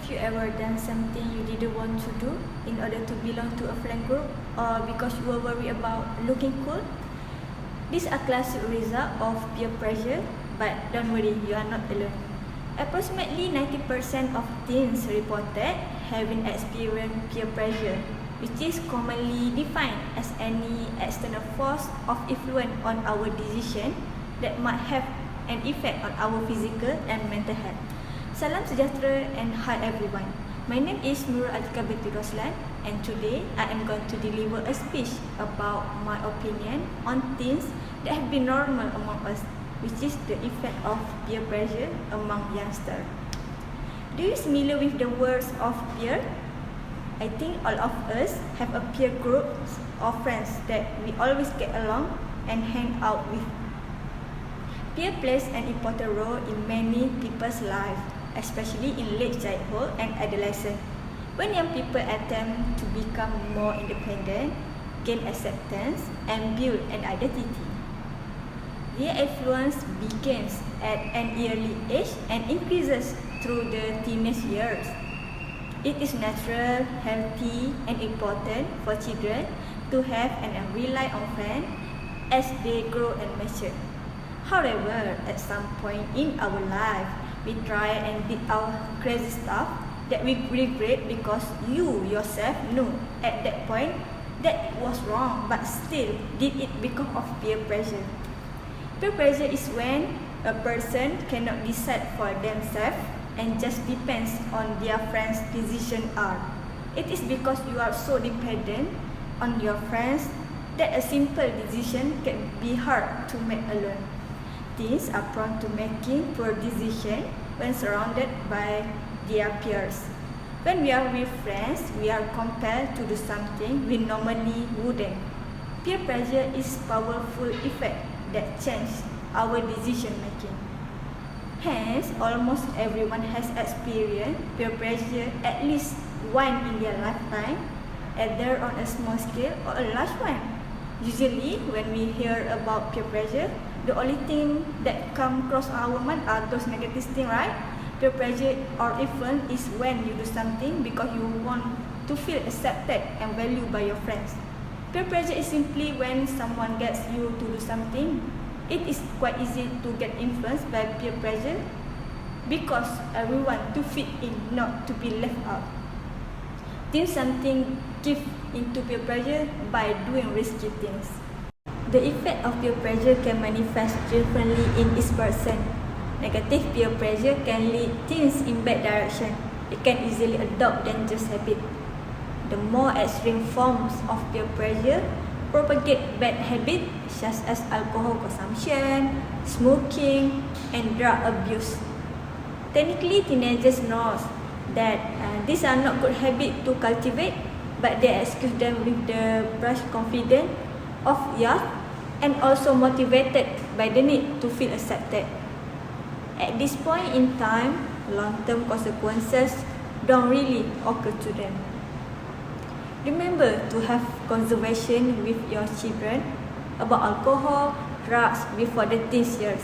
Have you ever done something you didn't want to do in order to belong to a friend group or because you were worried about looking cool? These are classic result of peer pressure, but don't worry, you are not alone. Approximately 90% of teens reported having experienced peer pressure, which is commonly defined as any external force of influence on our decision that might have an effect on our physical and mental health. Salam sejahtera and hi everyone. My name is Nurul Atikah Roslan, and today I am going to deliver a speech about my opinion on things that have been normal among us, which is the effect of peer pressure among youngsters. Do you familiar with the words of peer? I think all of us have a peer group of friends that we always get along and hang out with. Peer plays an important role in many people's lives, especially in late childhood and adolescence, when young people attempt to become more independent, gain acceptance, and build an identity. Their influence begins at an early age and increases through the teenage years. It is natural, healthy, and important for children to have and rely on friends as they grow and mature. However, at some point in our life, we try and did our crazy stuff that we regret because you yourself know at that point that it was wrong, but still did it because of peer pressure. Peer pressure is when a person cannot decide for themselves and just depends on their friends' decision are. It is because you are so dependent on your friends that a simple decision can be hard to make alone. Teens are prone to making poor decisions when surrounded by their peers. When we are with friends, we are compelled to do something we normally wouldn't. Peer pressure is a powerful effect that changes our decision making. Hence, almost everyone has experienced peer pressure at least once in their lifetime, either on a small scale or a large one. Usually, when we hear about peer pressure, the only thing that comes across our mind are those negative things, right? Peer pressure or influence is when you do something because you want to feel accepted and valued by your friends. Peer pressure is simply when someone gets you to do something. It is quite easy to get influenced by peer pressure because everyone to fit in, not to be left out. Think something give into peer pressure by doing risky things. The effect of peer pressure can manifest differently in each person. Negative peer pressure can lead teens in bad direction. It can easily adopt dangerous habits. The more extreme forms of peer pressure propagate bad habits such as alcohol consumption, smoking, and drug abuse. Technically, teenagers know that these are not good habits to cultivate, but they excuse them with the brush confidence of youth and also motivated by the need to feel accepted. At this point in time, long-term consequences don't really occur to them. Remember to have conversation with your children about alcohol, drugs before the teen years.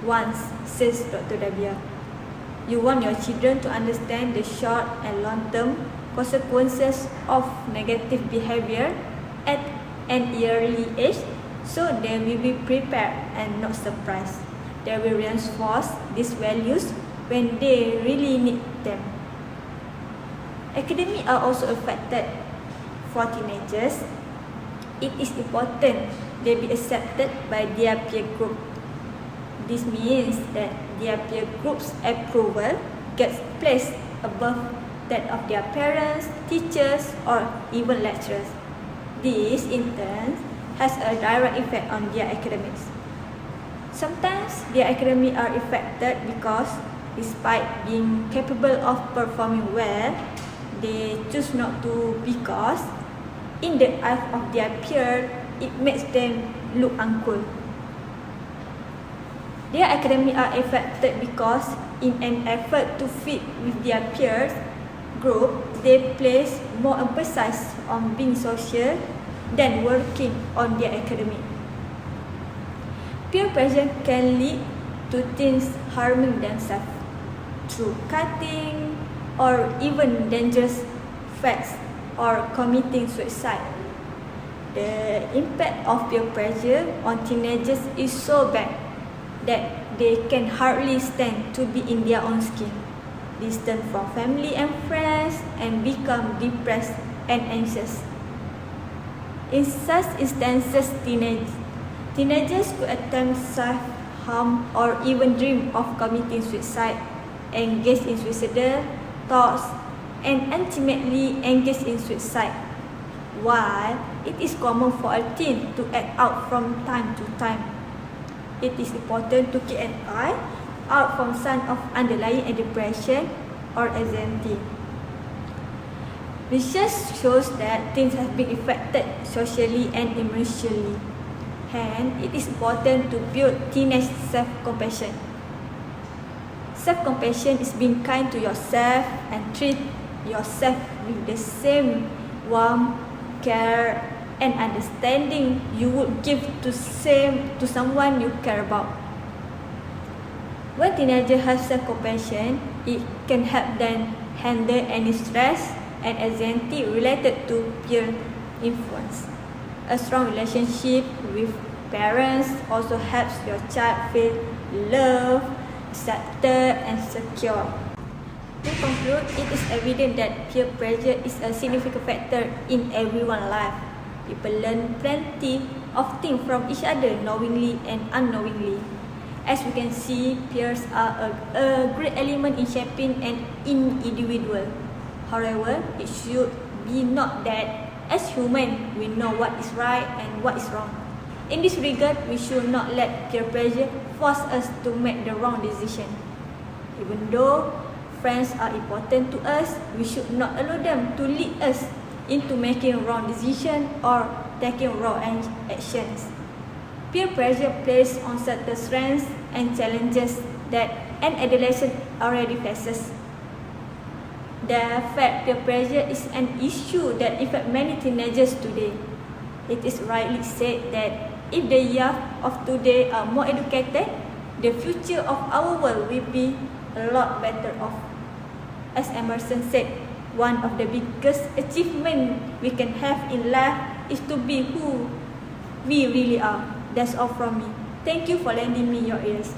Once, says Dr. Dabia. You want your children to understand the short and long-term consequences of negative behavior at an early age, so they will be prepared and not surprised. They will reinforce these values when they really need them. Academics are also affected. For teenagers, it is important they be accepted by their peer group. This means that their peer group's approval gets placed above that of their parents, teachers, or even lecturers. This, in turn, has a direct effect on their academics. Sometimes their academics are affected because, despite being capable of performing well, they choose not to because, in the eyes of their peers, it makes them look uncool. Their academics are affected because, in an effort to fit with their peers group, they place more emphasis on being social than working on their academic. Peer pressure can lead to teens harming themselves through cutting, or even dangerous facts or committing suicide. The impact of peer pressure on teenagers is so bad that they can hardly stand to be in their own skin, distant from family and friends, and become depressed and anxious. In such instances, teenagers could attempt self-harm or even dream of committing suicide, engage in suicidal thoughts, and ultimately engage in suicide. While it is common for a teen to act out from time to time, it is important to keep an eye out for signs of underlying depression or anxiety. Research shows that teens have been affected socially and emotionally. Hence, it is important to build teenage self-compassion. Self-compassion is being kind to yourself and treat yourself with the same warmth, care, and understanding you would give to someone you care about. When teenagers have self-compassion, it can help them handle any stress and anxiety related to peer influence. A strong relationship with parents also helps your child feel loved, accepted, and secure. To conclude, it is evident that peer pressure is a significant factor in everyone's life. People learn plenty of things from each other knowingly and unknowingly. As we can see, peers are a great element in shaping an individual. However, it should be noted that as humans, we know what is right and what is wrong. In this regard, we should not let peer pressure force us to make the wrong decision. Even though friends are important to us, we should not allow them to lead us into making wrong decisions or taking wrong actions. Peer pressure plays on certain strengths and challenges that an adolescent already faces. The fact peer pressure is an issue that affects many teenagers today. It is rightly said that if the youth of today are more educated, the future of our world will be a lot better off. As Emerson said, one of the biggest achievements we can have in life is to be who we really are. That's all from me. Thank you for lending me your ears.